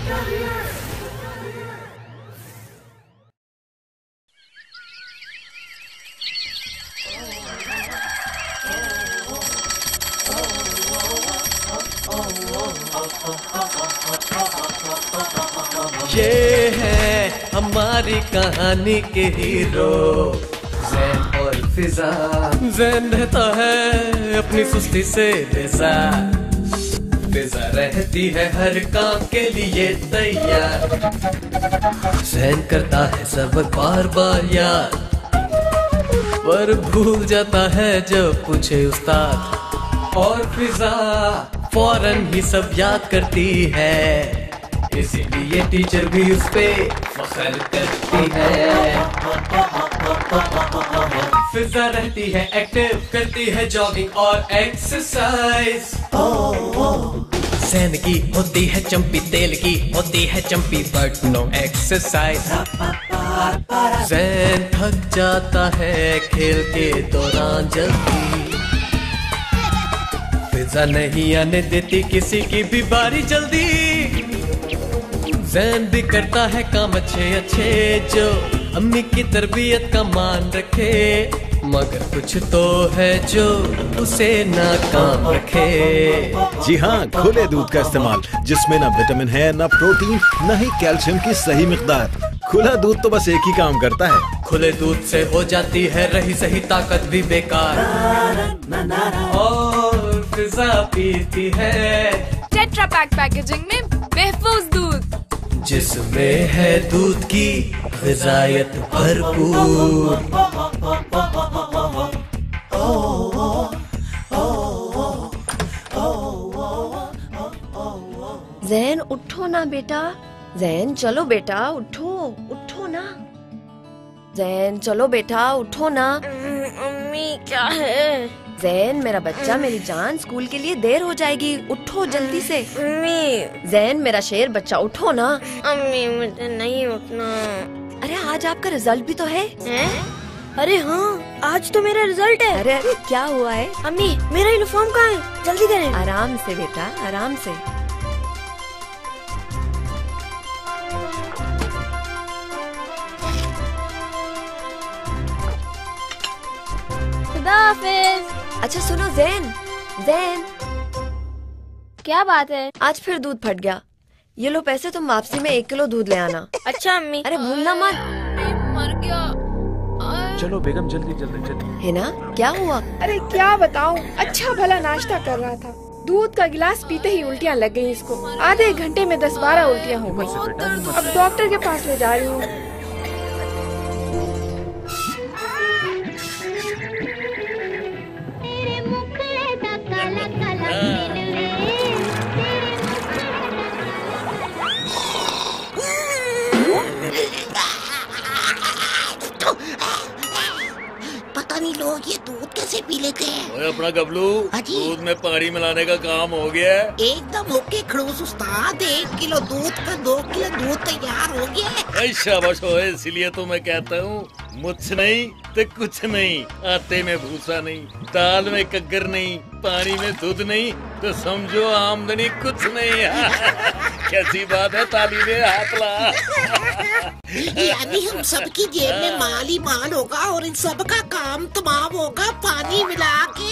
ये है हमारी कहानी के हीरो ज़ैन और फिजा। ज़ैन रहता है अपनी सुस्ती से बेजार, फिजा रहती है हर काम के लिए तैयार। ज़ैन करता है सबक बार बार याद, पर भूल जाता है जब पूछे उस्ताद। और फिजा फौरन ही सब याद करती है, इसीलिए टीचर भी उस पे फख्र करती है। फिजा रहती है एक्टिव, करती है जॉगिंग और एक्सरसाइज। ज़ैन की होती है चंपी, तेल की होती है चंपी, बट नो एक्सरसाइज। ज़ैन थक जाता है खेल के दौरान जल्दी, फिजा नहीं आने देती किसी की भी बारी जल्दी। ज़ैन भी करता है काम अच्छे अच्छे, जो अम्मी की तरबियत का मान रखे, मगर कुछ तो है जो उसे नाकाम रखे। जी हाँ, खुले दूध का इस्तेमाल, जिसमें ना विटामिन है, ना प्रोटीन, ना ही कैल्शियम की सही मिकदार। खुला दूध तो बस एक ही काम करता है, खुले दूध से हो जाती है रही सही ताकत भी बेकार। और फिजा पीती है टेट्रा पैक पैकेजिंग में महफूज दूध, जिसमें है दूध की ग़िज़ायत भरपूर। ज़ैन उठो ना बेटा, ज़ैन चलो बेटा, उठो उठो ना। ज़ैन चलो बेटा, उठो ना। अम्मी क्या है? ज़ैन मेरा बच्चा, मेरी जान, स्कूल के लिए देर हो जाएगी, उठो जल्दी से। अम्मी। ज़ैन मेरा शेर बच्चा, उठो ना। अम्मी मुझे नहीं उठना। अरे आज आपका रिजल्ट भी तो है। अरे हाँ, आज तो मेरा रिजल्ट है। अरे क्या हुआ है? अम्मी मेरा यूनिफॉर्म कहाँ है? जल्दी करें। आराम से बेटा, आराम से। खुदा हाफिज। अच्छा सुनो ज़ैन, ज़ैन क्या बात है? आज फिर दूध फट गया। ये लो पैसे, तुम वापसी में 1 किलो दूध ले आना। अच्छा अम्मी। अरे भूलना मत। मर गया। चलो बेगम जल्दी जल्दी जल्दी। है ना, क्या हुआ? अरे क्या बताऊं, अच्छा भला नाश्ता कर रहा था, दूध का गिलास पीते ही उल्टियां लग गई इसको। आधे एक घंटे में 10-12 उल्टियां हो गई। अब डॉक्टर के पास ले जा रही हूँ। पता नहीं लोग ये दूध कैसे पी लेते हैं। ओए अपना गबलू, दूध में पानी मिलाने का काम हो गया है। एकदम ओके खड़ूस उस्ताद, 1 किलो दूध का 2 किलो दूध तैयार हो गया है। शाबाश होए, इसलिए तो मैं कहता हूँ मुझ नहीं तो कुछ नहीं, आटे में भूसा नहीं, दाल में कग्गर नहीं, पानी में दूध नहीं, तो समझो आमदनी कुछ नहीं। कैसी बात है, ताली में हाथ ला। यानी हम सबकी जेब में माल ही माल होगा और इन सब का काम तमाम होगा पानी मिला के।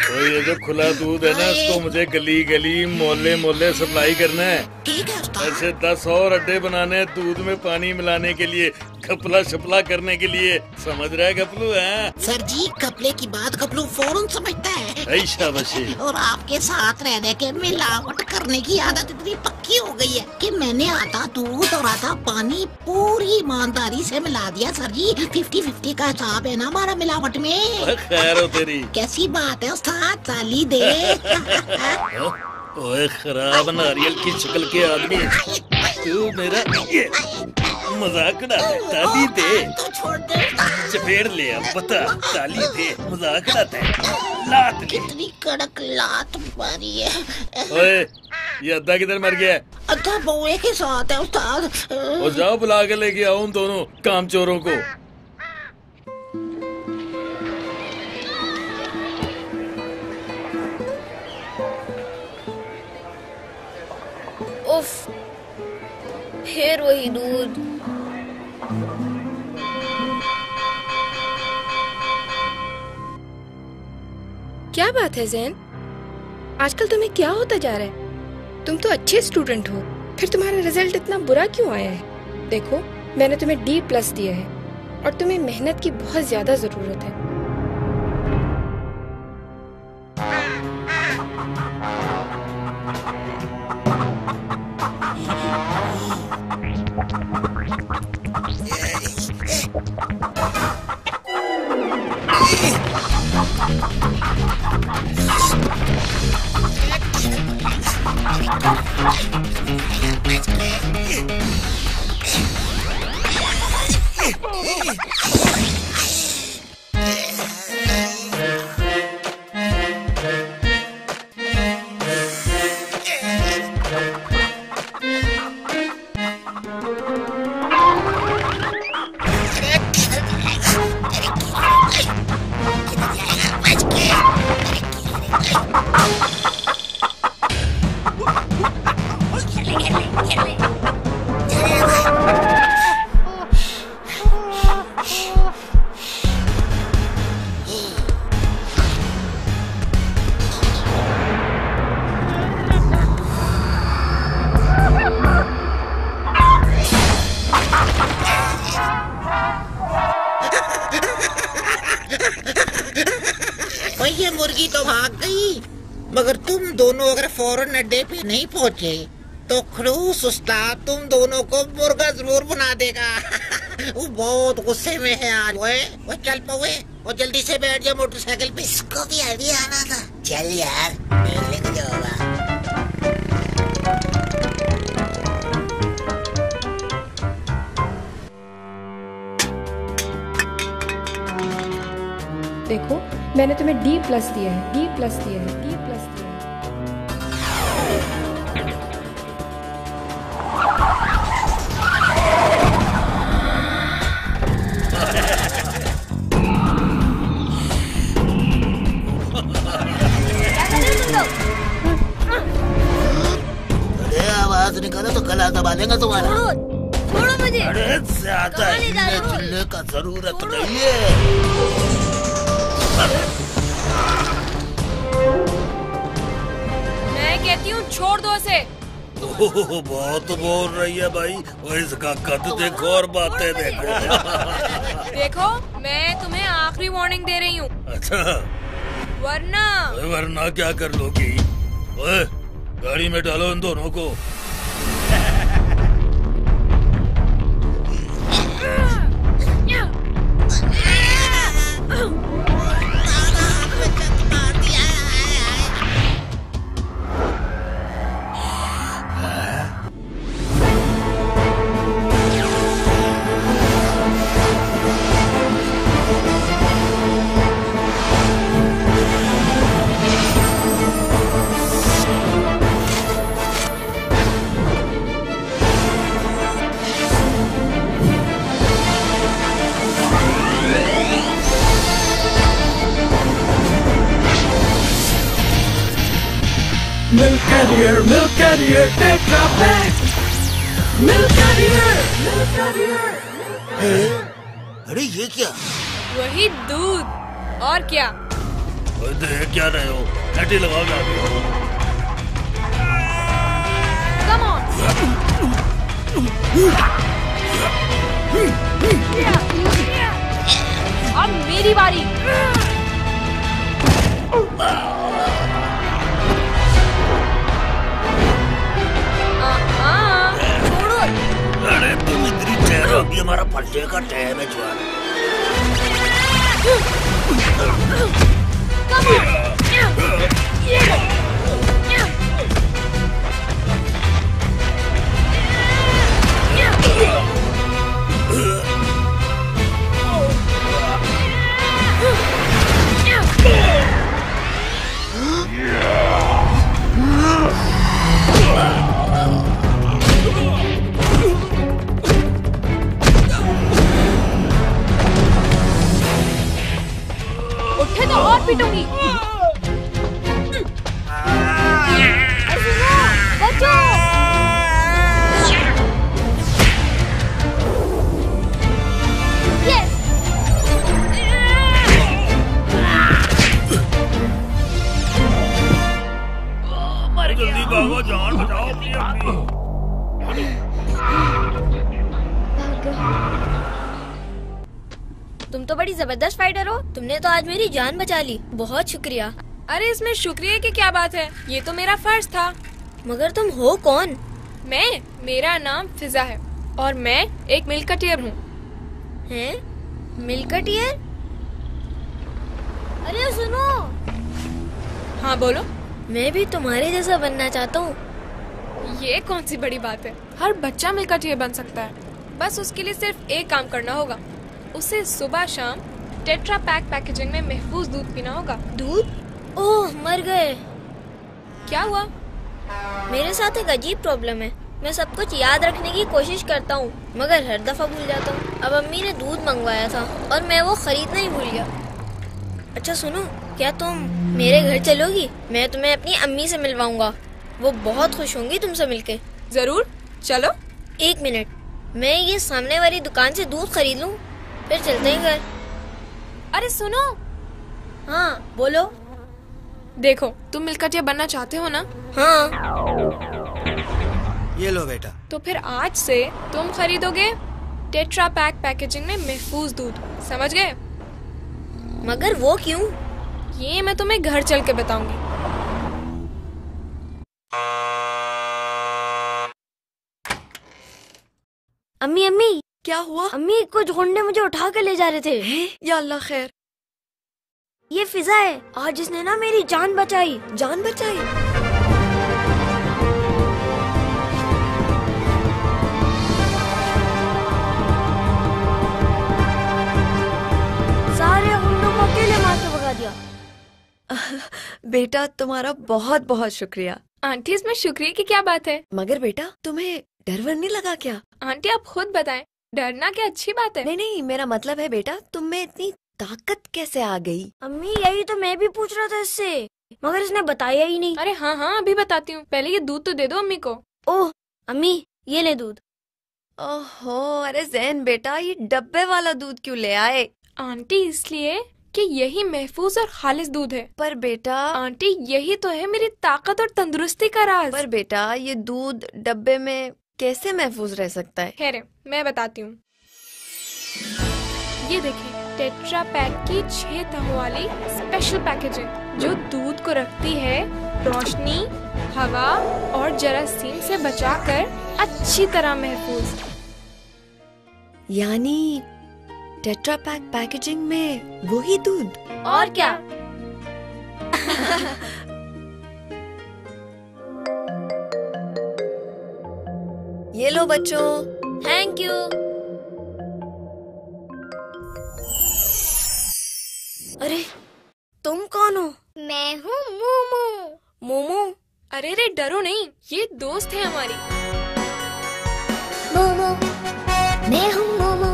तो ये जो खुला दूध है ना, इसको मुझे गली गली मोहल्ले मोहल्ले सप्लाई करना है। ठीक है उस्ताद। ऐसे 10 और अड्डे बनाने हैं दूध में पानी मिलाने के लिए, खपला शपला करने के लिए। समझ रहा है गपलू? है सर जी, कपले की बात गपलू फौरन समझता है। शाबाशी। और आपके साथ रहने के मिलावट करने की आदत इतनी पक्की हो गई है कि मैंने आधा दूध और आधा पानी पूरी ईमानदारी से मिला दिया सर जी। 50-50 का हिसाब है ना हमारा मिलावट में। खैर हो तेरी। कैसी बात है उस्ताद, ताली दे। ओए खराब नारियल की शक्ल के आदमी, तू मेरा ये मजाक उड़ा दे, ताली दे। तो छोड़ दे। चपेड़ ले, अब बता, ताली दे, मजाक उड़ाता है, लात ले। कितनी कड़क लात मारी है। ओए ये अद्धा किधर मर गया है? अद्धा बउए के साथ है उस्ताद। और जाओ बुला के लेके आओ उन दोनों कामचोरों को। उफ, फिर वही दूध। क्या बात है जैन, आजकल तुम्हें क्या होता जा रहा है? तुम तो अच्छे स्टूडेंट हो, फिर तुम्हारा रिजल्ट इतना बुरा क्यों आया है? देखो, मैंने तुम्हें D+ दिया है और तुम्हें मेहनत की बहुत ज्यादा जरूरत है। ये मुर्गी तो भाग गई, मगर तुम दोनों अगर फौरन अड्डे पे नहीं पहुँचे तो खड़ूस उस्ताद तुम दोनों को मुर्गा जरूर बना देगा। वो बहुत गुस्से में है आज। वो चल पवे, वो जल्दी से बैठ जा मोटरसाइकिल पे। इसको भी आइडिया आना था। चल यार, मिलने को जाओगा। देखो, मैंने तुम्हें D+ दिया है, D+ दिया है, D+ दिया है। अरे आवाज निकालो तो गला दबा देगा तुम्हारा। छोड़ो मुझे। अरे ज्यादा चिल्ले का जरूरत नहीं है। मैं कहती हूँ छोड़ दो इसे। बहुत बोल रही है भाई, वो इसका कद देखो और बातें देखो। देखो, मैं तुम्हें आखिरी वार्निंग दे रही हूँ। अच्छा, वरना क्या कर लोगी? ओए, गाड़ी में डालो इन दोनों को। Milk Carrier, take drop back. Milk Carrier. अरे ये क्या? वही दूध और क्या? देख क्या रहे हो? हटी लगाओ जाके। Come on. अब मेरी बारी। अरे तुम इतनी ठहरो, अभी हमारा पलटे का टाइम है जवान। उठे तो और पीटूंगी। भागो जान बचाओ अपनी अपनी। तुम तो बड़ी जबरदस्त फाइटर हो। तुमने तो आज मेरी जान बचा ली। बहुत शुक्रिया। अरे इसमें शुक्रिया की क्या बात है, ये तो मेरा फर्ज था। मगर तुम हो कौन? मेरा नाम फिजा है और मैं एक मिल्कटियर हूँ। हैं? मिल्कटियर? अरे सुनो। हाँ बोलो। मैं भी तुम्हारे जैसा बनना चाहता हूँ। ये कौन सी बड़ी बात है, हर बच्चा मिल्कटियर बन सकता है। बस उसके लिए सिर्फ एक काम करना होगा, उसे सुबह शाम टेट्रा पैक पैकेजिंग में महफूज दूध पीना होगा। दूध? ओह मर गए। क्या हुआ? मेरे साथ एक अजीब प्रॉब्लम है। मैं सब कुछ याद रखने की कोशिश करता हूँ मगर हर दफा भूल जाता हूँ। अब अम्मी ने दूध मंगवाया था और मैं वो खरीदना ही भूल गया। अच्छा सुनो, क्या तुम मेरे घर चलोगी? मैं तुम्हें अपनी अम्मी से मिलवाऊंगा। वो बहुत खुश होंगी तुमसे मिलके। जरूर, चलो। 1 मिनट, मैं ये सामने वाली दुकान से दूध खरीद लूँ, फिर चलते हैं घर। अरे सुनो। हाँ बोलो। देखो, तुम मिल्कटियर बनना चाहते हो ना? हाँ। ये लो बेटा। तो फिर आज से तुम खरीदोगे टेट्रा पैक पैकेजिंग में महफूज दूध, समझ गए? मगर वो क्यों? ये मैं तुम्हें घर चल के बताऊंगी। अम्मी अम्मी। क्या हुआ? अम्मी, कुछ गुंडे मुझे उठा कर ले जा रहे थे। या अल्लाह खैर। ये फिजा है, आज इसने ना मेरी जान बचाई। जान बचाई? सारे गुंडों को अकेले मार के भगा दिया। बेटा तुम्हारा बहुत बहुत शुक्रिया। आंटी, इसमें शुक्रिया की क्या बात है? मगर बेटा तुम्हें डर वर नहीं लगा क्या? आंटी आप खुद बताएं, डरना क्या अच्छी बात है? नहीं नहीं, मेरा मतलब है बेटा तुम में इतनी ताकत कैसे आ गई? अम्मी यही तो मैं भी पूछ रहा था इससे, मगर इसने बताया ही नहीं। अरे हाँ हाँ, अभी बताती हूँ, पहले ये दूध तो दे दो अम्मी को। ओह अम्मी, ये ले दूध। ओहो, अरे जैन बेटा ये डब्बे वाला दूध क्यों ले आए? आंटी इसलिए कि यही महफूज और खालिस दूध है। पर बेटा आंटी यही तो है मेरी ताकत और तंदुरुस्ती का राज। पर बेटा ये दूध डब्बे में कैसे महफूज रह सकता है? खैर मैं बताती हूँ। ये देखिए, टेट्रा पैक की 6 तहों वाली स्पेशल पैकेजिंग जो दूध को रखती है रोशनी, हवा और जरासीम से बचाकर अच्छी तरह महफूज। यानी टेट्रा पैक पैकेजिंग में वही दूध? और क्या। ये लो बच्चों। Thank you. अरे तुम कौन हो? मैं हूँ मोमो। मोमो? अरे रे डरो नहीं, ये दोस्त है हमारी। मोमो, मैं हूँ मोमो।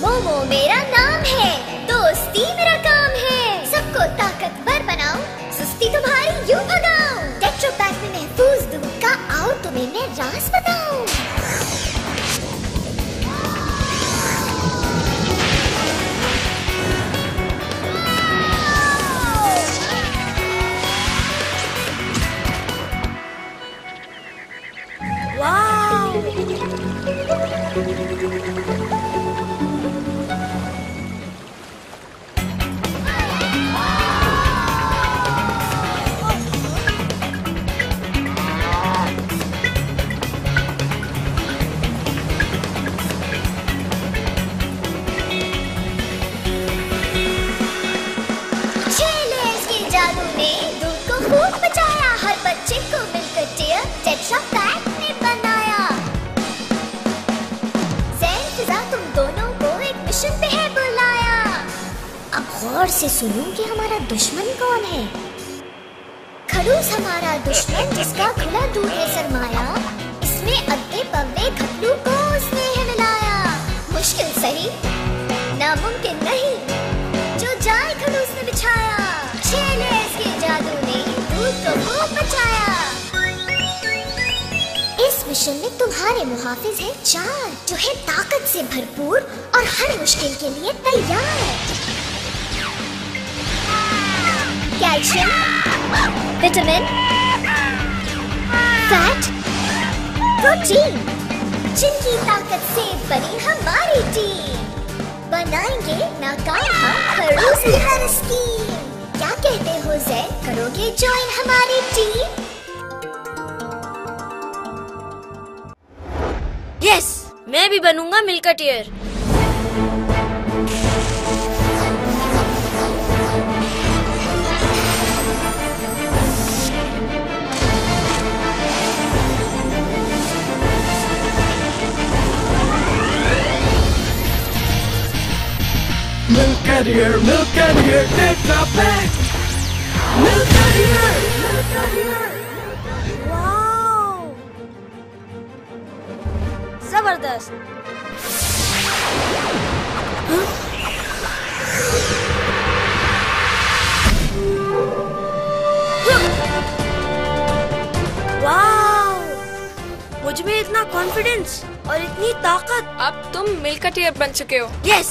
मोमो मेरा नाम है, दोस्ती मेरा काम है। सबको ताकतवर बनाओ, सुस्ती तुम्हारी यूं भगाओ। टेट्रा पैक में महफूज दूध का आओ तुम्हें मैं राज बताऊं। गौर से सुनो कि हमारा दुश्मन कौन है। खड़ूस हमारा दुश्मन जिसका खुला दूध है सरमाया। इसमें अद्दे पव्वे खपलू को उसने है मिलाया। मुश्किल सही नामुमकिन नहीं जो जाल खड़ूस ने बिछाया। 6 लेयर्स के जादू ने दूध को खूब बचाया। इस मिशन में तुम्हारे मुहाफिज हैं 4 जो है ताकत से भरपूर और हर मुश्किल के लिए तैयार। कैल्शियम, विटामिन, प्रोटीन, जिनकी ताकत से बनी हमारी टीम। बनाएंगे नाकाम हम खड़ूस की हर स्कीम। क्या कहते हो ज़ैन, करोगे ज्वाइन हमारी टीम? यस, मैं भी बनूंगा मिल्कटियर। Milkadier, Milkadier, Tetra Pak. Milkadier. Wow, जबरदस्त। वाओ, मुझ में इतना कॉन्फिडेंस और इतनी ताकत। अब तुम मिल्कटियर बन चुके हो। यस,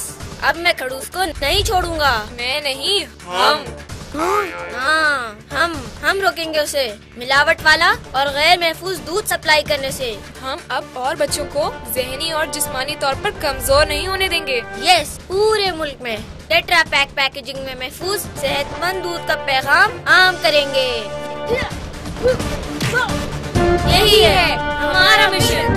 अब मैं खड़ूस को नहीं छोड़ूंगा। मैं नहीं, हम। हाँ, हम रोकेंगे उसे मिलावट वाला और गैर महफूज दूध सप्लाई करने से। हम अब और बच्चों को ज़हनी और जिस्मानी तौर पर कमजोर नहीं होने देंगे। यस, पूरे मुल्क में टेट्रा पैक पैकेजिंग में महफूज सेहतमंद दूध का पैगाम आम करेंगे। यही है हमारा मिशन।